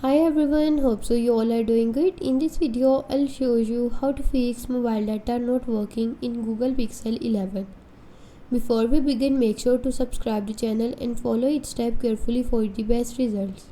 Hi everyone, hope so you all are doing good. In this video, I'll show you how to fix mobile data not working in Google Pixel 11. Before we begin, make sure to subscribe the channel and follow each step carefully for the best results.